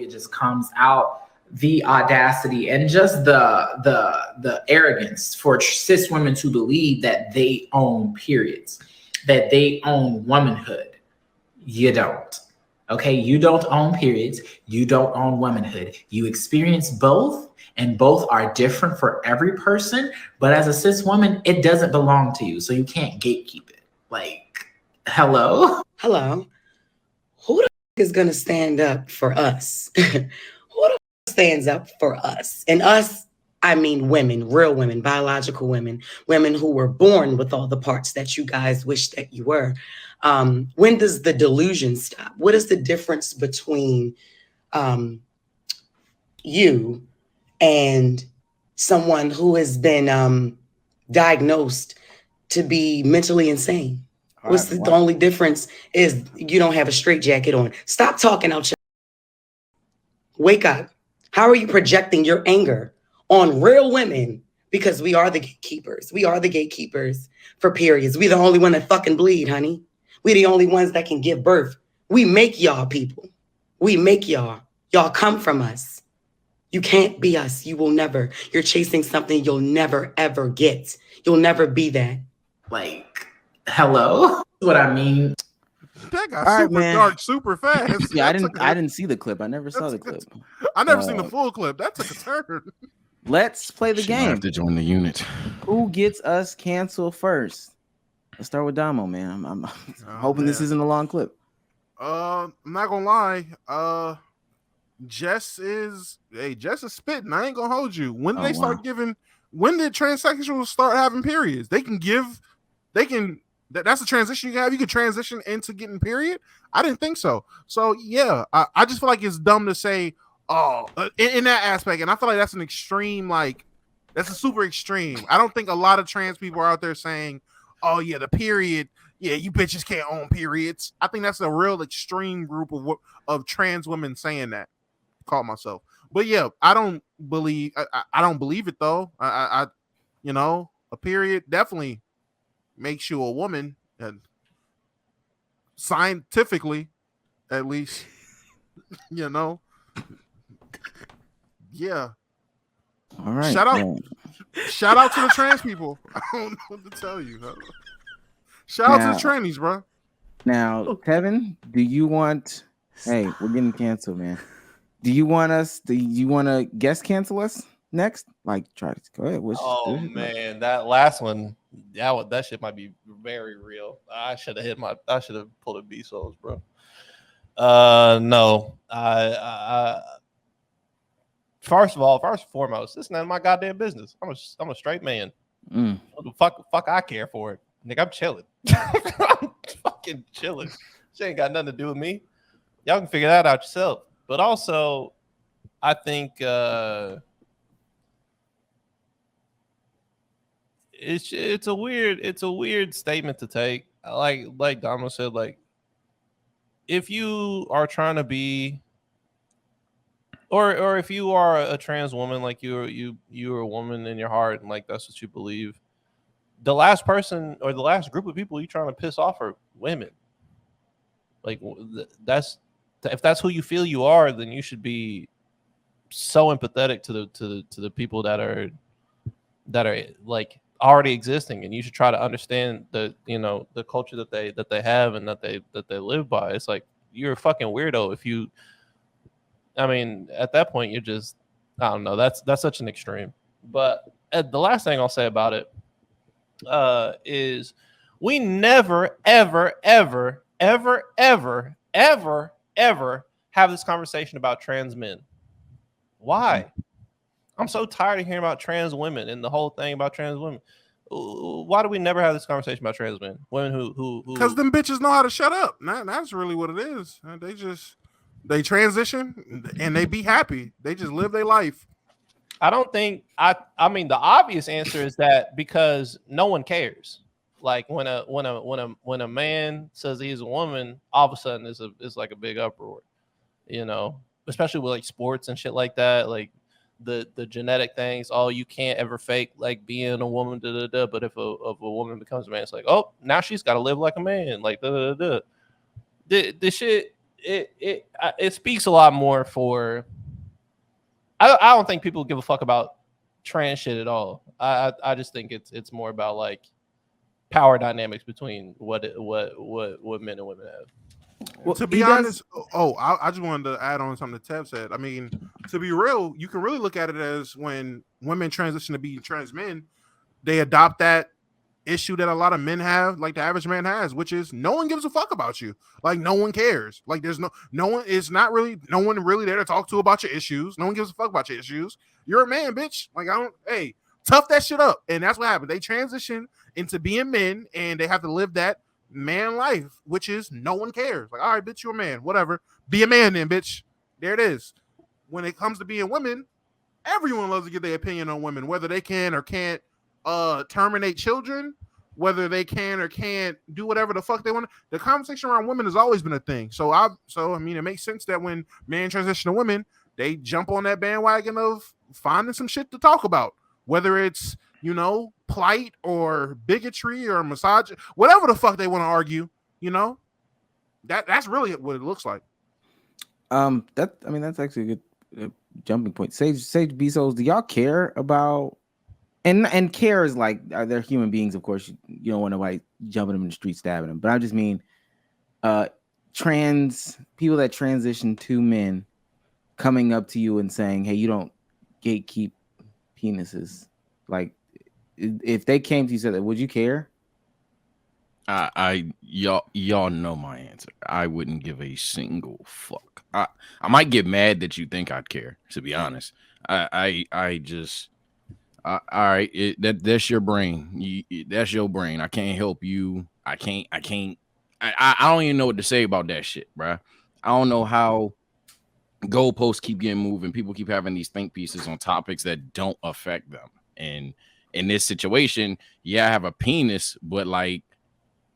it just comes out, the audacity and just the arrogance for cis women to believe that they own periods, that they own womanhood. You don't. Okay, you don't own periods, you don't own womanhood. You experience both, and both are different for every person. But as a cis woman, it doesn't belong to you, so you can't gatekeep it. Like, hello? Hello. Who the is going to stand up for us? Who the stands up for us? And us, I mean women, real women, biological women, women who were born with all the parts that you guys wish that you were. When does the delusion stop? What is the difference between you and someone who has been diagnosed to be mentally insane? What's the only difference is you don't have a straitjacket on. Stop talking out your. Wake up. How are you projecting your anger on real women? Because we are the gatekeepers. We are the gatekeepers for periods. We the only one that fucking bleed, honey. We the only ones that can give birth. We make y'all people. We make y'all. Y'all come from us. You can't be us. You will never. You're chasing something you'll never, ever get. You'll never be that. Like, hello? What I mean. That got super dark super fast. Yeah, I didn't see the clip. I never saw the clip. I never seen the full clip. That took a turn. Let's play the game. I have to join the unit. Who gets us canceled first? Let's start with Damo, man. I'm hoping this isn't a long clip. I'm not gonna lie. Jess is spitting. I ain't gonna hold you. When did they start giving? When did transsexuals start having periods? That's a transition you can have. You can transition into getting period. I didn't think so. So yeah, I just feel like it's dumb to say, in that aspect. And I feel like that's an extreme, that's a super extreme. I don't think a lot of trans people are out there saying, oh yeah, the period. Yeah, you bitches can't own periods. I think that's a real extreme group of trans women saying that. Call myself. But yeah, I don't believe it though. I a period definitely makes you a woman, and scientifically, at least, Yeah. All right. Shout out to the trans people. I don't know what to tell you. Shout out to the trannies, bro. Now, Kevin, do you want? Hey, we're getting canceled, man. Do you want to guest cancel us next? Like, try to go ahead. Man, that last one, that shit might be very real. I should have pulled a B souls, bro. No, first and foremost, this is none of my goddamn business. I'm a straight man. What the fuck I care for it, nigga. I'm chilling. I'm fucking chilling. She ain't got nothing to do with me. Y'all can figure that out yourself. But also, I think it's a weird statement to take. Like Damo said, like, if you are trying to be, or if you are a trans woman, like you're a woman in your heart, and like that's what you believe, the last person or the last group of people you trying to piss off are women. Like, if that's who you feel you are, then you should be so empathetic to the people that are like already existing, and you should try to understand the culture that they have and that they live by. It's like, you're a fucking weirdo if you. I mean, at that point, you're just, I don't know. That's such an extreme. But the last thing I'll say about it is we never, ever, ever, ever, ever, ever, ever have this conversation about trans men. Why? I'm so tired of hearing about trans women and the whole thing about trans women. Why do we never have this conversation about trans men? Women who because them bitches know how to shut up. That's really what it is. They transition and they be happy. They just live their life. I don't think I mean, the obvious answer is that because no one cares. Like when a man says he's a woman, all of a sudden it's like a big uproar, especially with like sports and shit like that, like the genetic things. Oh, you can't ever fake like being a woman, but if a woman becomes a man, it's like, oh, now she's got to live like a man, like the shit. it speaks a lot more for. I don't think people give a fuck about trans shit at all. I just think it's more about like power dynamics between what men and women have. Well, to be honest, I just wanted to add on something that Tev said. I mean, to be real, you can really look at it as when women transition to be trans men, they adopt that issue that a lot of men have, like the average man has, which is no one gives a fuck about you. Like no one cares. Like there's no one is not really no one really there to talk to about your issues. No one gives a fuck about your issues. You're a man, bitch. Like tough that shit up. And that's what happened. They transition into being men and they have to live that man life, which is no one cares. Like, all right, bitch, you're a man, whatever. Be a man then, bitch. There it is. When it comes to being women, everyone loves to give their opinion on women, whether they can or can't terminate children, whether they can or can't do whatever the fuck they want. The conversation around women has always been a thing. So I mean, it makes sense that when men transition to women, they jump on that bandwagon of finding some shit to talk about, whether it's, you know, plight or bigotry or misogyny, whatever the fuck they want to argue, you know. That's really what it looks like. That's actually a good jumping point. Sage Bezos, do y'all care about and care is like they're human beings, of course. You don't want nobody jumping them in the street, stabbing them. But I just mean trans people that transition to men coming up to you and saying, hey, you don't gatekeep penises. Like if they came to you and said that, would you care? Y'all know my answer. I wouldn't give a single fuck. I might get mad that you think I'd care, to be honest. I just all right, that's your brain. That's your brain. I can't help you. I don't even know what to say about that shit, bro. I don't know how goalposts keep getting moved and people keep having these think pieces on topics that don't affect them. And in this situation, yeah, I have a penis, but like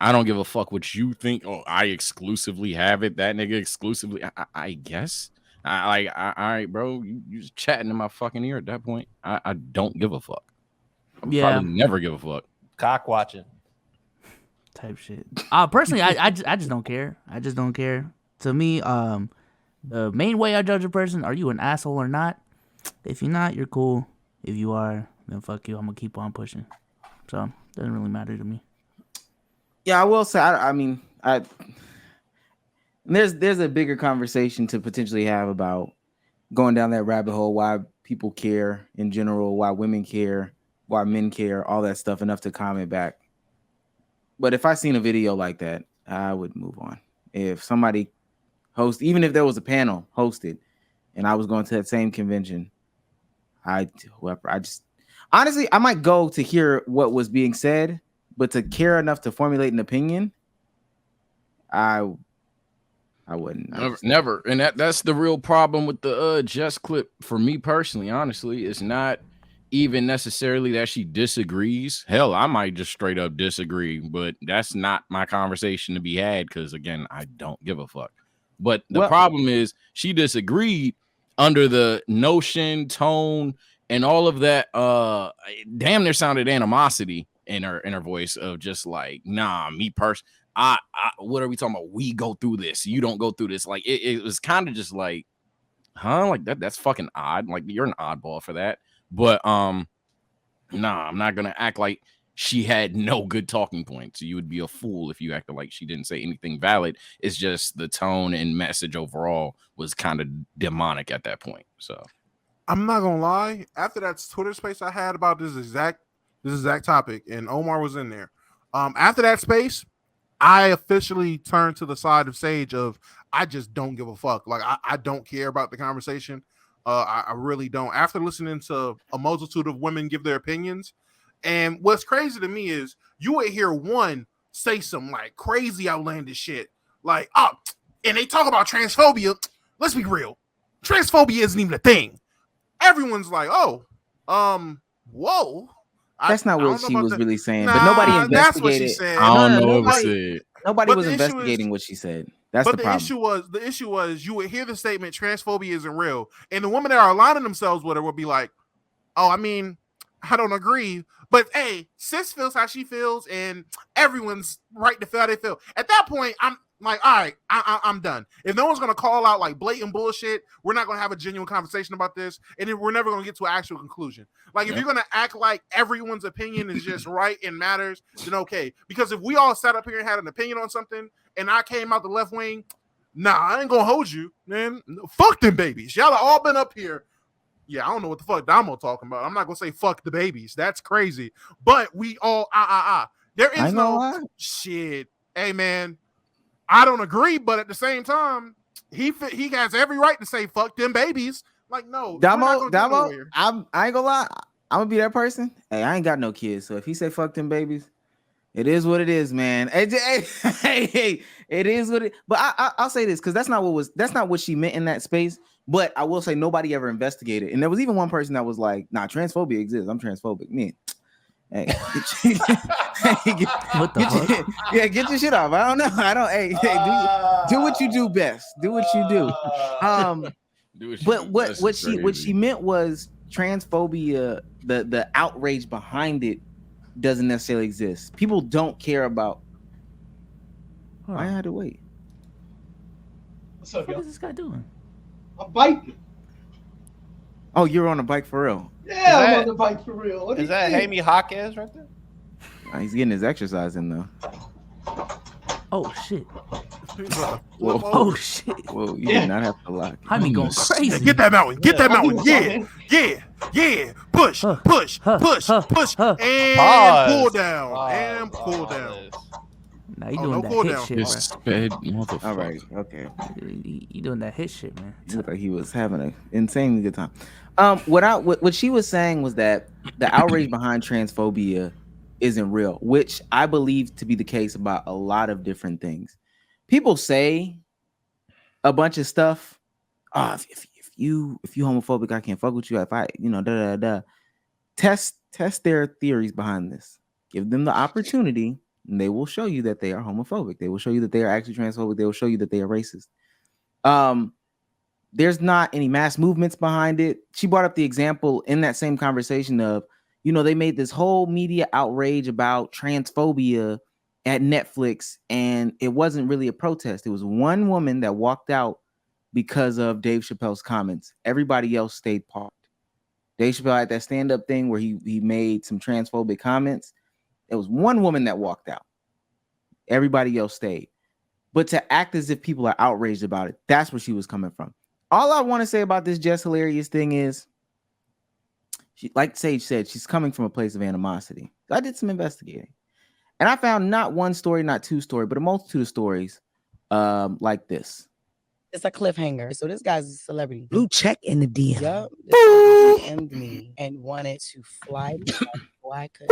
I don't give a fuck what you think. Oh, I exclusively have it. That nigga exclusively. I guess. All right, bro. You just chatting in my fucking ear at that point. I don't give a fuck. I'll probably never give a fuck. Cock watching type shit. Personally, I just don't care. I just don't care. To me, the main way I judge a person, are you an asshole or not? If you're not, you're cool. If you are, then fuck you. I'm gonna keep on pushing. So it doesn't really matter to me. Yeah, I will say. There's a bigger conversation to potentially have about going down that rabbit hole. Why people care in general, why women care, why men care, all that stuff. Enough to comment back. But if I seen a video like that, I would move on. If somebody even if there was a panel hosted, and I was going to that same convention, honestly, I might go to hear what was being said. But to care enough to formulate an opinion, I wouldn't. Never. And that's the real problem with the Jess clip for me personally. Honestly, it's not even necessarily that she disagrees. Hell, I might just straight up disagree, but that's not my conversation to be had because again, I don't give a fuck. But the problem is she disagreed under the notion, tone, and all of that. Damn near sounded animosity in her voice of just like, nah, me personally, what are we talking about? We go through this. You don't go through this. Like it was kind of just like, huh? Like that's fucking odd. Like you're an oddball for that. But nah, I'm not gonna act like she had no good talking points. You would be a fool if you acted like she didn't say anything valid. It's just the tone and message overall was kind of demonic at that point. So I'm not gonna lie. After that Twitter space I had about this exact topic, and Omar was in there. After that space, I officially turned to the side of Sage of I just don't give a fuck. Like I don't care about the conversation. I really don't. After listening to a multitude of women give their opinions, and what's crazy to me is you would hear one say some like crazy outlandish shit, like and they talk about transphobia. Let's be real, transphobia isn't even a thing. Everyone's like, whoa. That's not what she was really saying, but nobody investigated. That's what she said. I don't know what she said. Nobody was investigating what she said. That's the problem. The issue was you would hear the statement transphobia isn't real, and the women that are aligning themselves with her would be like, "Oh, I mean, I don't agree, but hey, sis feels how she feels, and everyone's right to feel how they feel." At that point, Like, all right, I'm done. If no one's gonna call out like blatant bullshit, we're not gonna have a genuine conversation about this, and then we're never gonna get to an actual conclusion. Like, if you're gonna act like everyone's opinion is just right and matters, then okay. Because if we all sat up here and had an opinion on something, and I came out the left wing, nah, I ain't gonna hold you, man. Fuck them babies. Y'all have all been up here. Yeah, I don't know what the fuck Damo talking about. I'm not gonna say fuck the babies. That's crazy. But we all There is no shit. Hey man, I don't agree, but at the same time, he has every right to say fuck them babies. Like, no, Damo, I ain't gonna lie. I'm gonna be that person. Hey, I ain't got no kids, so if he say fuck them babies, it is what it is, man. Hey, it is what it. But I'll say this because that's not what she meant in that space. But I will say nobody ever investigated, and there was even one person that was like, "Nah, transphobia exists. I'm transphobic." Man, hey, What the fuck? get your shit off. I don't know. I don't. Hey, do what you do best. Do what you do. But what she meant was transphobia. The outrage behind it doesn't necessarily exist. People don't care about. I had to wait. What's up, What is this guy doing? I'm biking. Oh, you're on a bike for real? Yeah, I'm on the bike for real. What Is that Hammy Hawkins right there? He's getting his exercise in though. Oh shit! Whoa. Oh shit! Whoa, you did not have to lock. I mean, going crazy. Get that mountain. Get that mountain. Yeah. Push. And pull down. And pull down. Now you doing that hit shit, bro. All right. Okay. You doing that hit shit, man. It looked like he was having an insanely good time. What she was saying was that the outrage behind transphobia isn't real, which I believe to be the case about a lot of different things. People say a bunch of stuff. If you homophobic, I can't fuck with you. If I, test their theories behind this. Give them the opportunity, and they will show you that they are homophobic. They will show you that they are actually transphobic. They will show you that they are racist. There's not any mass movements behind it. She brought up the example in that same conversation of, they made this whole media outrage about transphobia at Netflix, and it wasn't really a protest. It was one woman that walked out because of Dave Chappelle's comments. Everybody else stayed parked. Dave Chappelle had that stand-up thing where he made some transphobic comments. There was one woman that walked out. Everybody else stayed. But to act as if people are outraged about it, that's where she was coming from. All I want to say about this Jess Hilarious thing is, she, like Sage said, she's coming from a place of animosity. I did some investigating. And I found not one story, not two stories, but a multitude of stories like this. It's a cliffhanger. So this guy's a celebrity. Blue check in the DM. Yup. DM'd me and wanted to fly me before I could.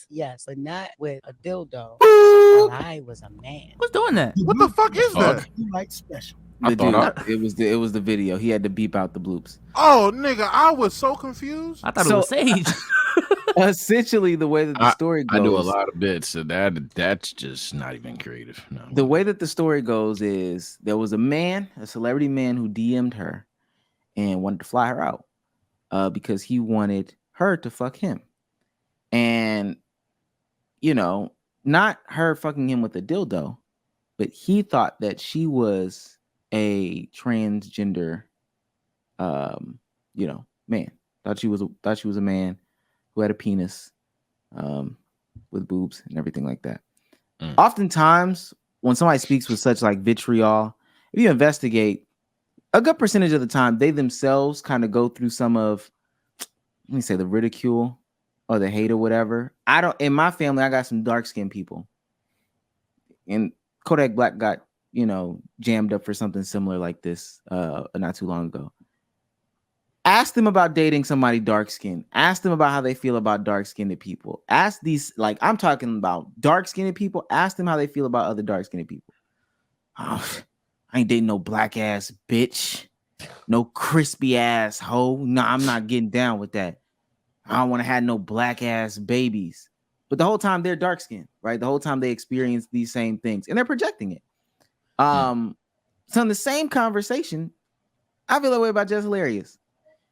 Yes, but not with a dildo. And I was a man. Who's doing that? What the fuck is that? You like special. It was the video. He had to beep out the bloops. Oh, nigga, I was so confused. I thought it was Sage. Essentially, the way that the story goes, I do a lot of bits, so that's just not even creative. No. The way that the story goes is there was a celebrity man, who DM'd her and wanted to fly her out because he wanted her to fuck him, and not her fucking him with a dildo, but he thought that she was a transgender, man. Thought she was a man who had a penis, with boobs and everything like that. Oftentimes, when somebody speaks with such like vitriol, if you investigate, a good percentage of the time, they themselves kind of go through some of, let me say, the ridicule or the hate or whatever. In my family, I got some dark-skinned people, and Kodak Black got, jammed up for something similar like this not too long ago. Ask them about dating somebody dark-skinned. Ask them about how they feel about dark-skinned people. Ask these, I'm talking about dark-skinned people. Ask them how they feel about other dark-skinned people. Oh, I ain't dating no black-ass bitch. No crispy-ass hoe. No, I'm not getting down with that. I don't want to have no black-ass babies. But the whole time they're dark-skinned, right? The whole time they experience these same things. And they're projecting it. So in the same conversation, I feel that way about Jess Hilarious.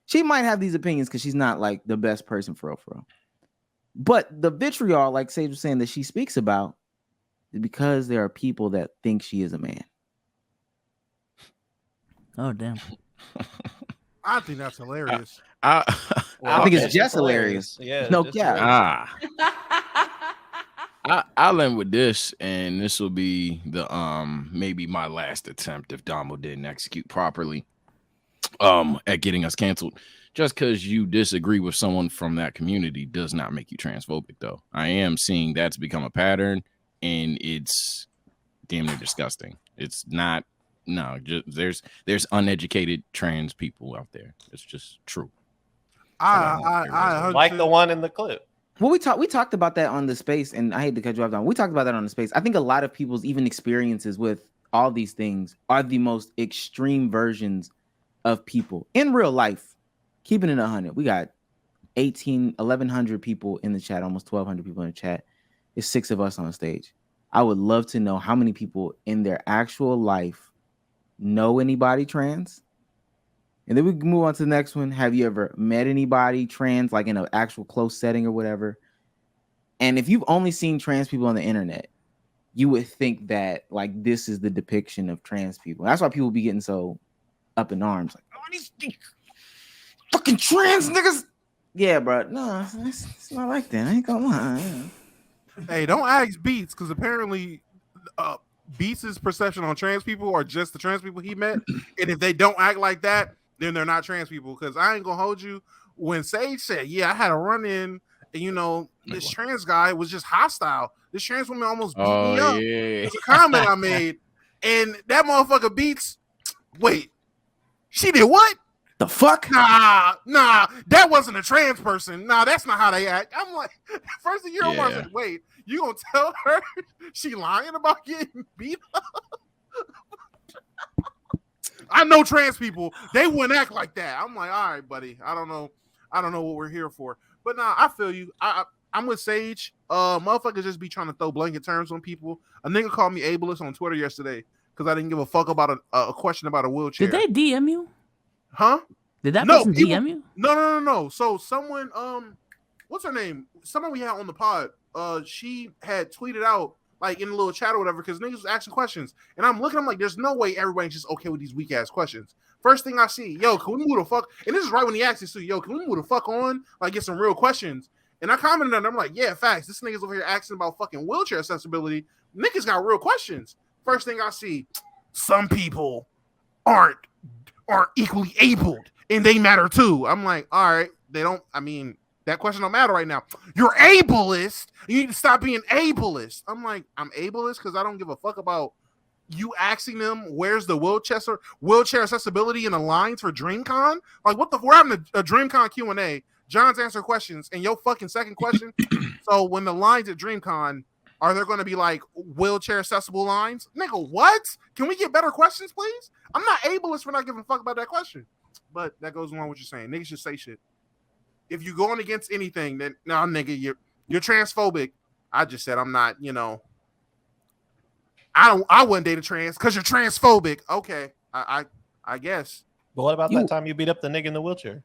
She might have these opinions because she's not like the best person for real. But the vitriol, like Sage was saying, that she speaks about because there are people that think she is a man. Oh damn. I think that's hilarious. I think it's just hilarious. Yeah, No just cap. I'll end with this, and this will be the maybe my last attempt if Damo didn't execute properly at getting us canceled. Just because you disagree with someone from that community does not make you transphobic, though. I am seeing that's become a pattern, and it's damn near disgusting. It's not. No, just there's uneducated trans people out there. It's just true. I like the one in the clip. Well, we talked about that on the space, and I hate to cut you off, Don. We talked about that on the space. I think a lot of people's even experiences with all these things are the most extreme versions of people in real life. Keeping it 100, we got 1,100 people in the chat, almost 1,200 people in the chat. It's 6 of us on stage. I would love to know how many people in their actual life know anybody trans. And then we can move on to the next one. Have you ever met anybody trans, like in an actual close setting or whatever? And if you've only seen trans people on the internet, you would think that like this is the depiction of trans people. That's why people be getting so up in arms, like, oh, these fucking trans niggas. Yeah, bro. No, it's not like that. I ain't gonna lie. Hey, don't ask Beats, because apparently Beats' perception on trans people are just the trans people he met. And if they don't act like that, then they're not trans people. Because I ain't gonna hold you. When Sage said, yeah, I had a run-in, and you know, this trans guy was just hostile. This trans woman almost beat me up. It's a comment I made. And that motherfucker Beats, wait, she did what? The fuck? Nah, that wasn't a trans person. Nah, that's not how they act. I'm like, first thing you're like, wait, you gonna tell her she lying about getting beat up? I know trans people, they wouldn't act like that. I'm like, all right, buddy. I don't know what we're here for. But nah, I feel you. I'm with Sage. Motherfuckers just be trying to throw blanket terms on people. A nigga called me ableist on Twitter yesterday because I didn't give a fuck about a question about a wheelchair. Did they DM you? Huh? Did that person DM you? No. So someone, what's her name? Someone we had on the pod. She had tweeted out like in a little chat or whatever because niggas was asking questions, and I'm looking. I'm like, there's no way everybody's just okay with these weak ass questions. First thing I see, yo, can we move the fuck? And this is right when he asked us to, yo, can we move the fuck on? Like, get some real questions. And I commented on it. I'm like, yeah, facts. This nigga's over here asking about fucking wheelchair accessibility. Niggas got real questions. First thing I see, some people aren't equally abled and they matter too. I'm like, all right, they don't. I mean, that question don't matter right now. You're ableist. You need to stop being ableist. I'm like, I'm ableist because I don't give a fuck about you asking them where's the wheelchair accessibility in the lines for DreamCon. Like, what the? We're having a DreamCon Q&A. John's answer questions, and your fucking second question. So when the lines at DreamCon, are there going to be like wheelchair accessible lines? Nigga, what? Can we get better questions, please? I'm not ableist for not giving a fuck about that question. But that goes along with what you're saying. Niggas should say shit. If you're going against anything, then no, nigga, you're transphobic. I just said I'm not, you know. I wouldn't date a trans because you're transphobic. Okay, I guess. But what about that time you beat up the nigga in the wheelchair?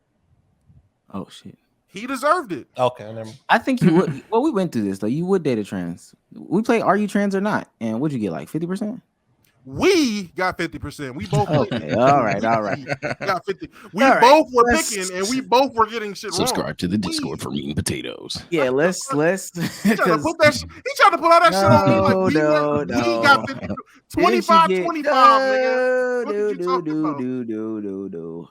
Oh shit. He deserved it. Okay, never. I think you would. Well, we went through this though. You would date a trans. We play Are You Trans or Not? And what'd you get, like 50%? We got 50%. We both okay. All right. Got 50. We all both right. Were picking, and we both were getting shit wrong. Subscribe to the Discord for meat and potatoes. Yeah, let's. He tried to pull out that shit on me. Like, we got 50, 25, 25, nigga. What did you talking about?